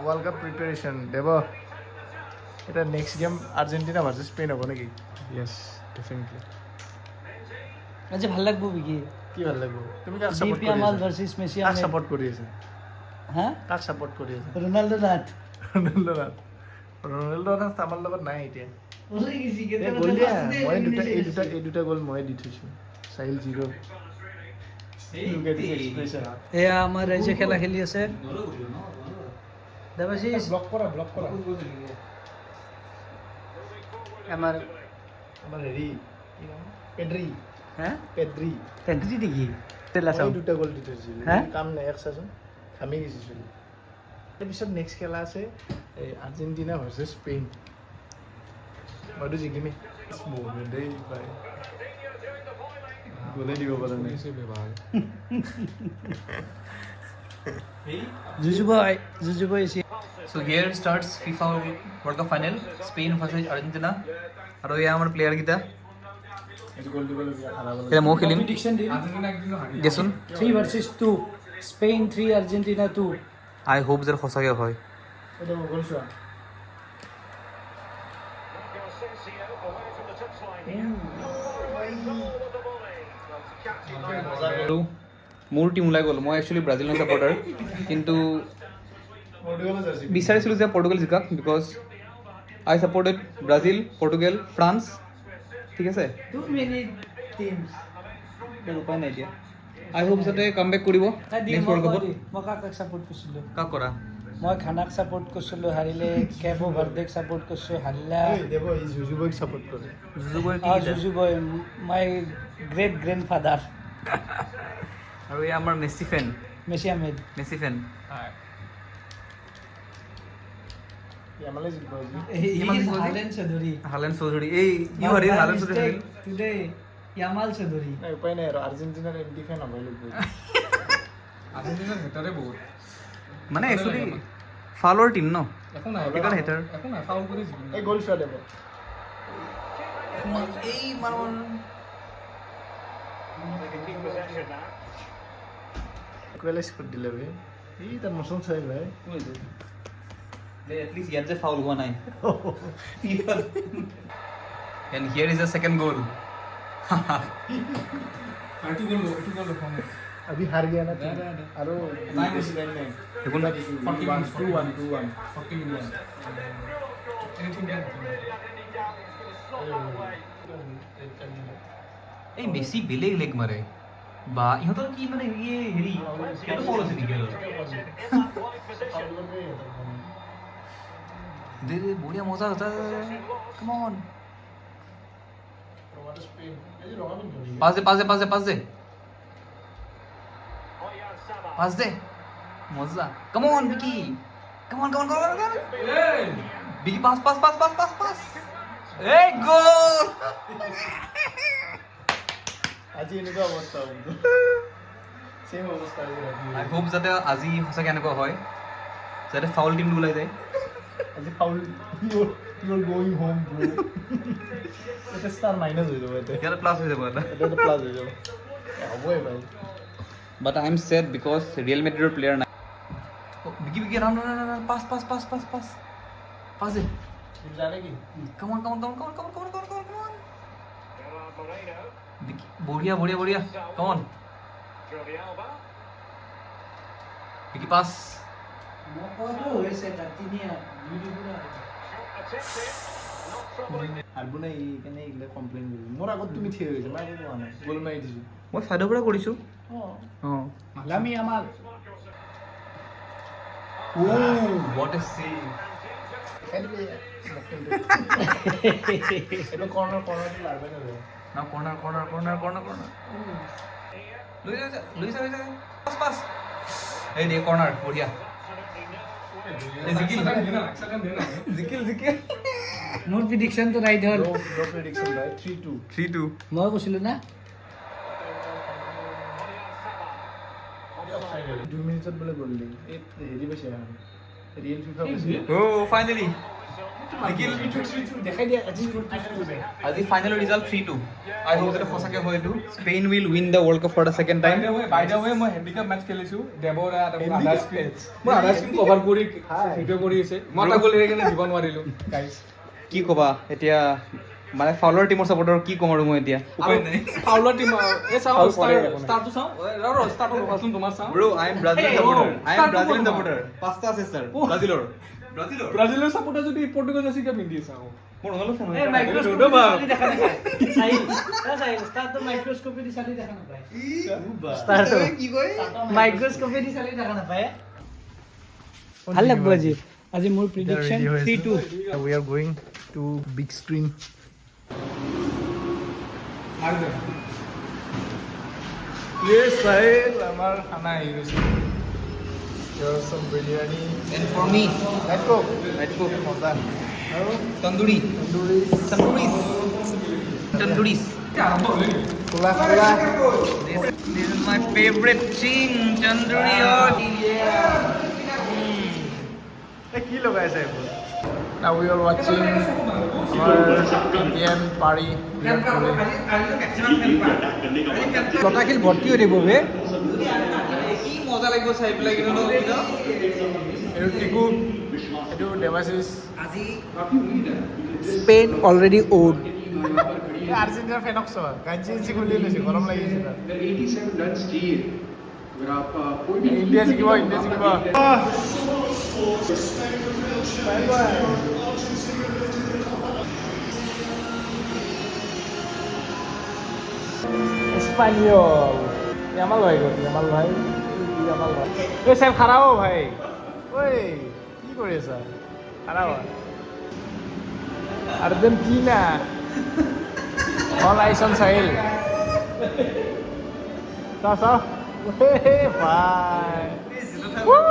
World cup preparation দেব এটা next game Argentina versus Spain হ'ব নেকি ইয়েস ডেফিনেটলি আজি ভাল লাগব বিকি কি ভাল লাগিব তুমি কাক সাপোর্ট ডিপি কৰি আমাল আছা ভাৰ্সেস মেসি কাক আমি সাপোৰ্ট কৰি আছা হ্যাঁ কাক সাপোৰ্ট কৰি আছা ৰোনাল্ডো নাথ ৰনাল্ডো আমাৰ লগত নাই এতিয়া ওলাই গেছি এই গ'ল দিয়া মই দুটা গ'ল মই দি থৈছো চাহিল 0 এয়া আমাৰ ৰাজ্য খেলা খেলি আছে দেৱাশিষ ব্লক কৰা আমাৰ আমাৰ হেৰি কি নাম পেড্ৰি হ্যাঁ পেড্ৰি পেন্ট্রি দেখি তেলা চাও মই দুটা গ'ল দি থৈছিল হে? কাম নাই এক চাচোন ঘামি গৈছিল তাৰপিছত নেক্সট খেলা আছে এই আৰ্জেণ্টিনা ভাৰ্চেছ স্পেইন মইতো জিকিমেই দেই ভাই গ'লেই দিব পৰা নাই জুজুবই AC So here starts FIFA World Cup final, Spain versus Argentina. আৰু এয়া আমাৰ প্লেয়াৰ কেইটা গ'ল দিবলগীয়া হাৰাব এতিয়া ময়ো খেলিম প্রেডিকশন দিন দেচোন 3 ভার্সেস 2 স্পেন 3 আর্জেন্টিনা 2 আই হোপ যে সঁচাকৈ হয় এইটো গ'ল চোৱা আৰু মোৰ টিম ওলাই গ'ল মই একচুৱেলি ব্ৰাজিলৰ ছাপৰ্টাৰ কিন্তু বিচাৰিছিলোঁ যে পৰ্টুগাল জিকাক because I supported Brazil Portugal France ঠিক আছে টু মেনি টিমস উপায় নাই এতিয়া আই হোপ যাতে কাম বেক কৰিব নেক্সট ৱৰ্ল্ড কাপত মই কাক সাপোৰ্ট কৰছিল কাক কৰা মই খানাক সাপোৰ্ট কৰছিল হাৰিলে কেবো ভাৰ্দেক সাপোৰ্ট কৰছো হাৰিলা দেব এই জুজুবক সাপোৰ্ট কৰে জুজুবই মাই গ্ৰেট গ্ৰ্যান্ডফাদাৰ আৰু এয়া আমাৰ Messi fan Messi Ahmed Messi fan আমালে জিতব আজি হালেন চৌধুরী হালেন চৌধুৰী এই you Harry Halen Chowdhury today Yamal Chowdhury নাই উপায় নাই আৰু আৰ্জেণ্টিনাৰ এণ্টি ফেন হ'বই লাগিব আৰ্জেণ্টিনাৰ হেটাৰে বহুত মানে একচুৱেলি ফালৰ টিম ন একো নাই সেইকাৰণে হেটাৰ একো নাই ফাউল কৰি এই গ'ল চোৱা দেব এই মাৰ ইকুৱেলাইজ কৰি দিলে বে এই তাৰ মচন চাই ভাই এটলিষ্ট ইয়াত যে ফাউল হোৱা নাই and here is a second goal এইটো গ'ল দেখোন अभी हार गया ना दे, दे। আৰু নাই বেছি টাইম নাই দেখোন 40 মিনিট 2-1 এনিথিং দেন এই মেছি বেলেগ লেগ মাৰে বা ইহঁতৰ কি মানে হেৰি সেইটো ফল আছে নেকি দে দে বঢ়িয়া মজা হতা কাম অন পাস দে পাস দে মজা come on Vicky come on Vicky pass এই গোল আজি এনেকুৱা অৱস্থা চেম অৱস্থা আই হোপ যাতে আজি সঁচাকৈ এনেকুৱা হয় যাতে ফাউল টিমটো ওলাই যায় আজি foul you are going home bro এটা ষ্টাৰ মাইনাস হৈ যাব এটা ইয়াতে প্লাছ হৈ যাব এটা এটা প্লাস হৈ যাব হ'বই ভাই but I am sad because real মেড্ৰিডৰ প্লেয়াৰ নাই বিকি ৰাউণ্ড পাছ দে জানে কি Come on. বঢ়িয়া. Come on. Vicky pass. মকটো হৈছে কাটিনিয়া ভিডিওটা আৰবু নাই কেনে ইলে কমপ্লেইন কৰিবি মোৰ আগত তুমি থিয় হৈ গৈছা মই একো কোৱা নাই গ'ল মাৰি দিছো মই চাইডৰ পৰা কৰিছোঁ অঁ লামি আমাল হোৱাট এ চেভ এটা কৰ্নাৰ লাৰবে না না কৰ্নাৰ লৈ যা পাছ এই দে কৰ্নাৰ বঢ়িয়া জিকিল মোৰ প্ৰেডিকশনটো ৰাইট হ'ল নো প্ৰেডিকশন ভাই 3-2 মই কৈছিলো না 2 মিনিটত বোলে গ'ল দি এই হেৰি পাইছে ৰিয়েল ফিফা পাইছে Oh, finally. দেখাই দিয়া আজি আজি final result 3-2 I hope that সঁচাকে হয় এইটো Spain will win the world cup for the second time by the way মই হেণ্ডিক্যাপ মেটচ খেলিছো দেৱৰা আধা স্ক্ৰীন মই আধা স্ক্ৰীন কভাৰ কৰি ভিডিঅ' কৰি আছে মই এটা গ'ল হেৰি দিব নোৱাৰিলো গাইছ কি ক'বা এতিয়া মানে ফাউলাৰ টিমৰ সাপোৰ্টাৰ কি ক'ম আৰু মই এতিয়া উপায় নাই ফাউলাৰ টিম এই চাও ষ্টাৰটো চাও ষ্টাৰটো কোৱাচোন তোমাৰ চাও bro I am Brazilian supporter I am Brazilian supporter পাঁচটা আছে স্যার ব্ৰাজিলৰ সাপোৰ্টাৰ যদি পৰ্তুগাল আছে কিয় পিন্ধি চাও মোৰ নহলে ফোন এ মাইক্ৰোস্কোপি দেখা নাপায় চাই ষ্টাৰ তো মাইক্ৰোস্কোপি দি চালি দেখা নাপায় ষ্টাৰ তো কি কয় মাইক্ৰোস্কোপি দি চালি দেখা নাপায় ভাল লাগব আজি মোৰ prediction 3-2 We are going to big screen. Yes, Sahil, our khana hi gaise. Here some biryani and for me Let's go. Moza. tandoori Kula. this is my favorite thing tandoori কি লগাইছে এইবোৰ Now we are watching our Indian party. লতাখিল ভৰ্তি হৈ থাকিব বে কি মজা লাগিব চাই পেলাই কিন্তু এইটো টিকু এইটো দেৱাশিষ স্পেইন অলৰেডি ওড আৰ্জেণ্টিনাৰ ফেনক চোৱা গাঞ্জি খুলি লৈছে গৰম লাগিছে তাত 87 रन चाहिए अगर आप कोई भी ইণ্ডিয়া জিকিব Español. Yamal bhai ko, Yamal bhai. Hey, sir, khara ho bhai. Oi, ki kore sa? Khara ho. Argentina. All eyes on Sahil. Sa. Hey, bye. Woo!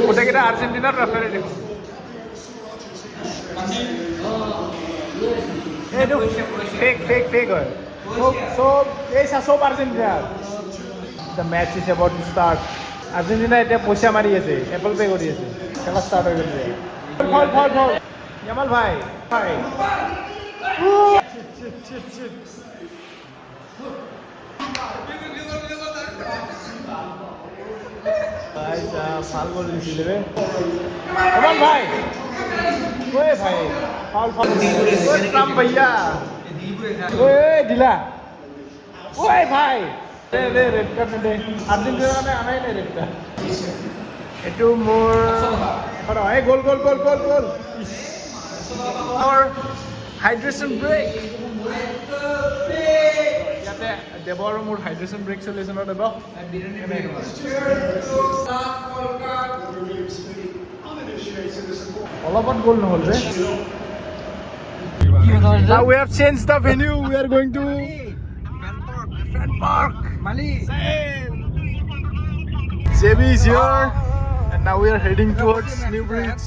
গোটেইকেইটা আৰ্জেণ্টিনাৰ ৰেফাৰী দেখোন এইটো ফেক হয় চব আৰ্জেণ্টিনাৰ the match is about to start Argentina এতিয়া পইচা মাৰি আছে এপল পে' কৰি আছে খেলা ষ্টাৰ্ট হৈ গৈছে ইয়ামাল ভাই ভাল বল দিছিলে বে অমন ভাই ওই ভাই ফাউল ওই ট্রাম ভাইয়া ওই দিলা ওই ভাই দে রেড কার্ড দে আর্জেন্টিনা মানে আনাই নাই রেড কার্ড এটু মোর এই গোল our hydration break ইয়াতে দেৱ আৰু মোৰ হাইড্ৰেশ্যন ব্ৰেক চলি আছে ন দেৱ অলপত গ'ল নহ'ল যে Now we have changed the venue. We are going to Fan Park. মালি JB is here, and now we are heading towards New Bridge.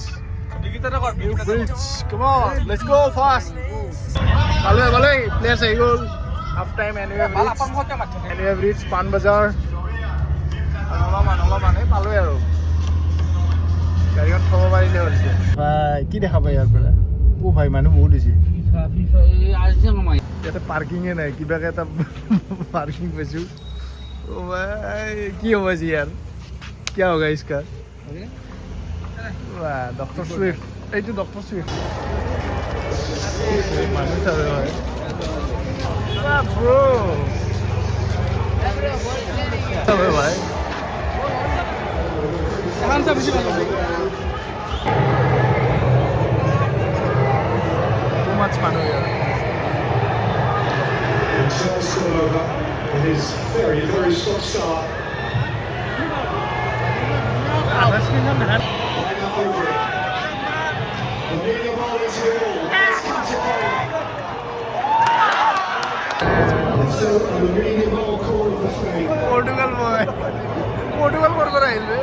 Come on, let's go fast. Bale, players are goal. Half time, and we have reached Pan Bazaar. Nolaman, palu aro. Carry on throw bari le holse. Bhai, ki dekha bhai yar pora. Oh bhai, manu bahut hoise. FIFA আজি নমাই ইয়াতে পাৰ্কিঙে নাই কিবাকে এটা parking পাইছো ও ভাই কি হ'ব আজি यार क्या होगा इसका वाह डॉक्टर स्विफ्ट এইটো ডক্টর সুইফট মানুষ আছে ভাই वाह ब्रो তবে ভাই এখন সব বেশি ভালো লাগে টু মাচ মানুষ यार with his very, very strong start. Line up over it. And nearly a ball is here. So, a really ball called for three. Portugal boy Portugal করবে রাইলবে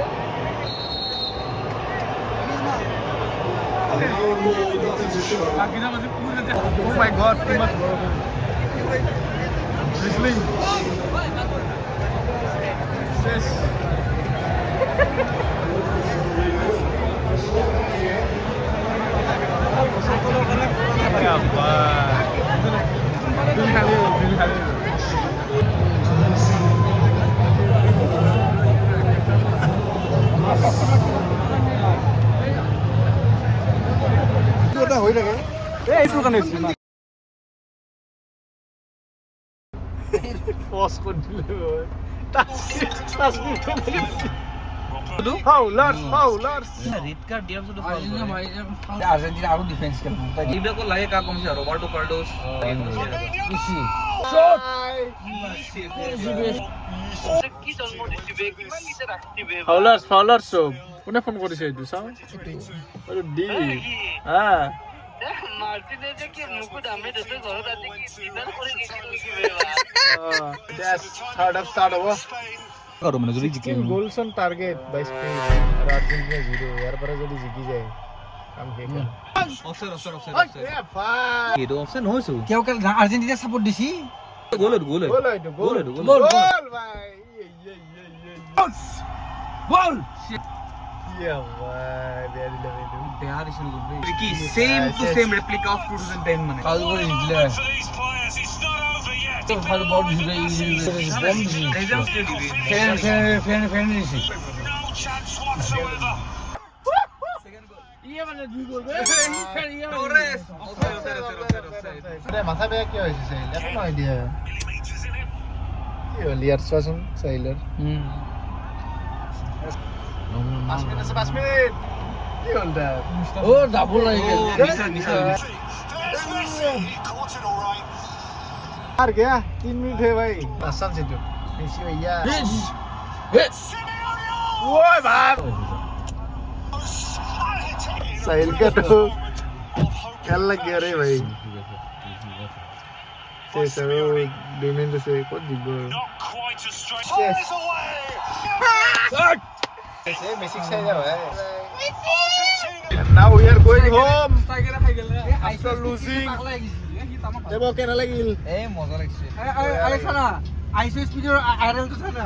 And now more, nothing to show. Oh my god, too much drizzling. Yes. কাৰণে হৈছে pause কৰি দিলে হয় ফাউলাৰ্ছ red card দিয়াৰ শুধু Argentina আৰো defence খেলবো এইবিলাকো লাগে কা কমছে ৰবাৰ্টো কাৰ্লোস ইসি ফাউলাৰ্ছ চব কোনে ফোন কৰিছে এইটো চাওঁ আৰু দি হা ষ্টাৰ্ট হ'ব কারো মানে যদি জিকে goals on target by Spain আর আর্জেন্টিনা 0 এর পরে যদি জিকি যায় কাম শেষ অফসাইড এটো অপশন হইছো কেউ কেউ আর্জেন্টিনা সাপোর্ট দিছি গোল গোল হইতো গোল ভাই গোল ইয়া ভাই বেয়ারি লাগে দেহার ইসু গোল কি same to same replica of 2010 মানে কাল করে দিলে তো ভালো বল দিবে বম দিবে রেজাল্ট কে দিবে ফ্যান দিছি ইয়ে মানে দুই গোল টোরেস অফসাইড আরে মাথা বেয়া কি হইছে সাইল এখন আইডিয়া কি হল ইয়ার সাসন সাইলার 5 মিনিট কি হল দা ও ডাবল লাগে নিশা हार गया 3 मिनट है भाई आसान से तो मेसी भैया ओए बाप साहिल का तो क्या लग गया रे भाई से सर डिमेंड से कौन दिगो ऐसे मेसी से जाओ है now we are going home টাইগারে খাই গেল after losing দেব কেন লাগিল এ মজা লাগছে আরে সারা আইসো স্পিডের আইরাল তো সারা